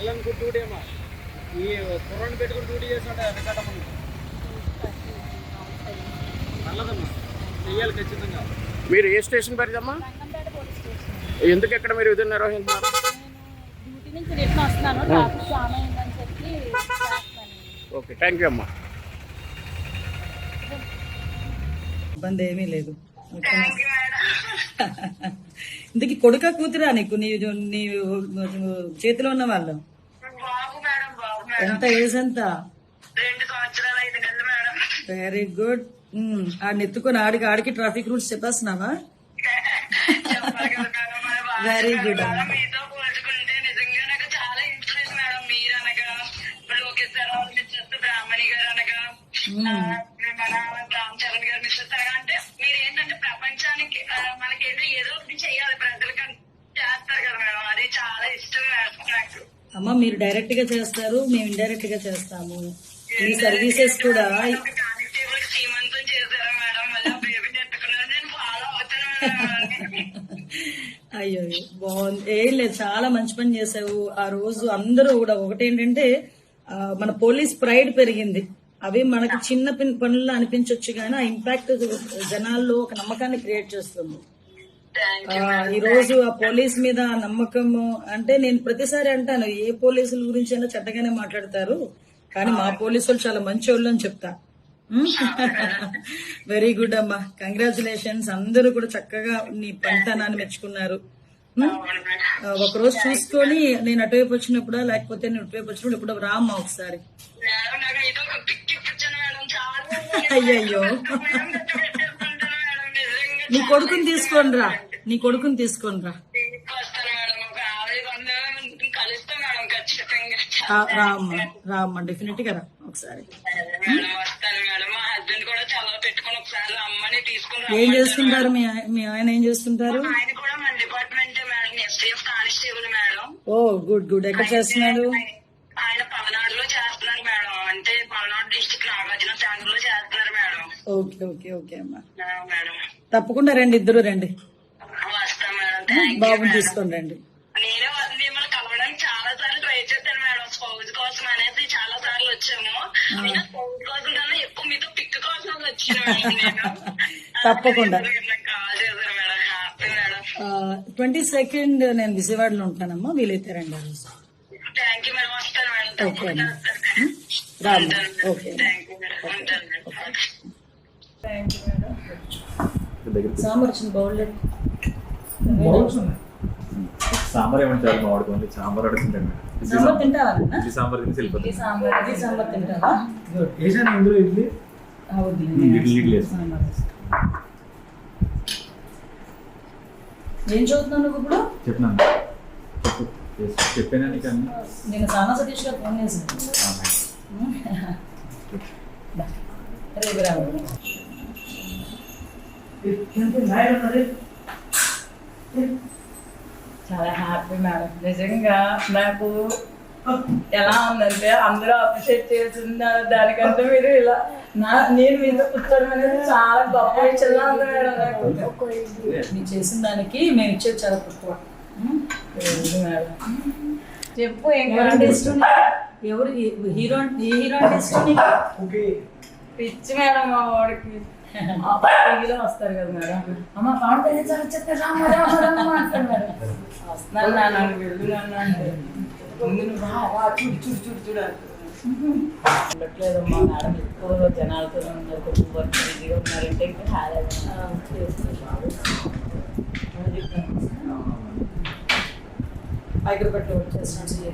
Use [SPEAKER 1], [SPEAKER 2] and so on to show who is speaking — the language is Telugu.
[SPEAKER 1] వెళ్ళని డ్యూటీ అమ్మా ఈ కుర్రాన్ని పెట్టుకుని డ్యూటీ చేస్తుంటే వెంకటమ్మ నల్లదమ్మా చెయ్యాలి ఖచ్చితంగా.
[SPEAKER 2] మీరు ఏ స్టేషన్ పరిదమ్మా? ఎందుకు ఎక్కడ మీరు విధులు నిర్వహిస్తున్నారు?
[SPEAKER 3] డ్యూటీ నుంచి రిటర్న్ వస్తున్నాను, ట్రాఫిక్ జామ్ అయిందని చెప్పి.
[SPEAKER 2] ఓకే, థ్యాంక్ యూ అమ్మా.
[SPEAKER 4] ఇబ్బంది ఏమీ లేదు. ఇందుకు కొడుక కూతురా నీకు? నీ చేతిలో ఉన్న వాళ్ళు ఎంత ఏజ్ ఎంత?
[SPEAKER 5] 2 సంవత్సరాలు 5 నెలలు మేడం.
[SPEAKER 4] Very good. ఆడిని ఎత్తుకొని ఆడికి ట్రాఫిక్ రూల్స్ చెప్పేస్తున్నావా? వెరీ గుడ్ అమ్మా.
[SPEAKER 5] మీతో పోల్చుకుంటే నిజంగా నాకు చాలా ఇన్స్పిరేషన్ మేడం. మీరు అనగా లోకేష్ గారు మిస్సెస్ బ్రాహ్మణి గారు అనగా మన రామ్ చరణ్ గారు మిస్సెస్ అనగా అంటే మీరు ఏంటంటే ప్రపంచానికి మనకేదో ఏదో ఒకటి చెయ్యాలి ప్రజలకి చేస్తారు కదా మేడం. అది చాలా ఇష్టం నాకు.
[SPEAKER 4] అమ్మ మీరు డైరెక్ట్ గా చేస్తారు, మేము ఇండైరెక్ట్ గా చేస్తాము. ఈ సర్వీసెస్ కూడా
[SPEAKER 5] కానిస్టేబుల్ శ్రీమంతం చేశారా మేడం? మళ్ళీ బేబీని ఎత్తుకున్నారు. నేను ఫాలో అవుతాను.
[SPEAKER 4] అయ్యో బాగుంది. ఏం లేదు, చాలా మంచి పని చేసావు. ఆ రోజు అందరూ కూడా ఒకటేంటంటే మన పోలీస్ ప్రైడ్ పెరిగింది. అవి మనకి చిన్న పనుల్లో అనిపించవచ్చు కానీ ఆ ఇంపాక్ట్ జనాల్లో ఒక నమ్మకాన్ని క్రియేట్ చేస్తుంది. ఈ రోజు ఆ పోలీస్ మీద నమ్మకము అంటే నేను ప్రతిసారి అంటాను, ఏ పోలీసుల గురించి అయినా చెడ్డగానే మాట్లాడతారు కానీ మా పోలీసులు చాలా మంచి వాళ్ళు అని చెప్తా. వెరీ గుడ్ అమ్మా, కంగ్రాచులేషన్స్. అందరూ కూడా చక్కగా నీ పనితనాన్ని మెచ్చుకున్నారు. ఒకరోజు చూసుకొని నేను అటువైపు వచ్చినప్పుడు లేకపోతే నేను అటువైపు వచ్చినప్పుడు ఇప్పుడు రామ్మా ఒకసారి. అయ్యయ్యో, నీ కొడుకుని తీసుకొని రా, నీ కొడుకుని తీసుకొని రా. రామ్మా డెఫినెట్ గా రా ఒకసారి. ఏం చేస్తుంటారు మీ ఆయన? ఏం చేస్తుంటారు? ఓ గుడ్ గుడ్. ఎక్కడ చేస్తున్నాడు?
[SPEAKER 5] ఆయన పల్నాడులో చేస్తున్నారు మేడం. అంటే పల్నాడు డిస్ట్రిక్ట్ నాగార్జున సాగర్లో చేస్తున్నారు మేడం.
[SPEAKER 4] ఓకే ఓకే ఓకే అమ్మా,
[SPEAKER 5] మేడం
[SPEAKER 4] తప్పకుండా రండి, ఇద్దరు రండి.
[SPEAKER 5] వస్తాం మేడం.
[SPEAKER 4] బాబుని తీసుకొని రండి.
[SPEAKER 5] నేనే మిమ్మల్ని కలవడానికి చాలా సార్లు ట్రై చేశాను మేడం. స్పౌజ్ కోసం అనేది చాలా సార్లు వచ్చాము. అయినా స్పౌజ్ కోసం కన్నా ఎక్కువ మీతో పిక్ కోసం వచ్చాను మేడం. నేను
[SPEAKER 4] తప్పకుండా
[SPEAKER 5] కాల్ చేశాను మేడం. Happy madam.
[SPEAKER 4] 22nd నేను విజయవాడలో ఉంటానమ్మా, వీలైతే రండి ఆ రోజు.
[SPEAKER 5] Thank you madam. వస్తాను మేడం.
[SPEAKER 4] ఓకే అమ్మా, రామ్మా. ఓకే సాంబార్ వచ్చింది బౌల్.
[SPEAKER 6] సాంబార్ ఏమంటారు మామిడిపోయింది? సాంబార్ అడుగుతుంటాను.
[SPEAKER 4] సాంబార్ తింటావా?
[SPEAKER 6] సాంబార్ తిని వెళ్ళిపోతుంది.
[SPEAKER 4] సాంబార్ తింటావా?
[SPEAKER 6] ఇందులో ఇడ్లీ ఇడ్లీ
[SPEAKER 4] ఏం చదువుతున్నావు నువ్వు ఇప్పుడు?
[SPEAKER 6] చెప్పినాను, చెప్పాను నీకు అన్ని.
[SPEAKER 4] నేను సానా సతీష్ గారు ఫోన్ చేశాను. రేపు రావాలి.
[SPEAKER 7] చాలా హ్యాపీ మేడం. నిజంగా నాకు ఎలా ఉందంటే అందరూ అప్రిషియేట్ చేసిన దానికంటే మీరు ఇలా నేను మీతో కూర్చోవడం అనేది చాలా గొప్ప విషయంగా ఉంది మేడం. నాకు
[SPEAKER 4] మీరు చేసిన దానికి మేము ఇచ్చేది చాలా తక్కువ
[SPEAKER 7] మేడం. చెప్పు
[SPEAKER 4] ఎవరంటే ఇష్టం? ఎవరు హీరో? ఏ హీరో అంటే ఇష్టం నీకు?
[SPEAKER 7] పిచ్చి మేడం మా వాడికి. టీవీలో వస్తారు కదా మేడం, అమ్మ పవన్ కళ్యాణ్ సార్ వచ్చేస్తే రామ రామ రామ అంటారు మేడం. వస్తున్నాను నాన్న వెళ్ళు నాన్న అంటే ముందు నువ్వు రా చూడు చూడు చూడు చూడు ఉండట్లేదమ్మా మేడం. ఎక్కువ జనాలతో ఉన్నారు, కొంచెం వర్క్ బిజీగా ఉన్నారంటే ఇంకా
[SPEAKER 4] హైదరాబాద్లో వచ్చేస్తున్నాను.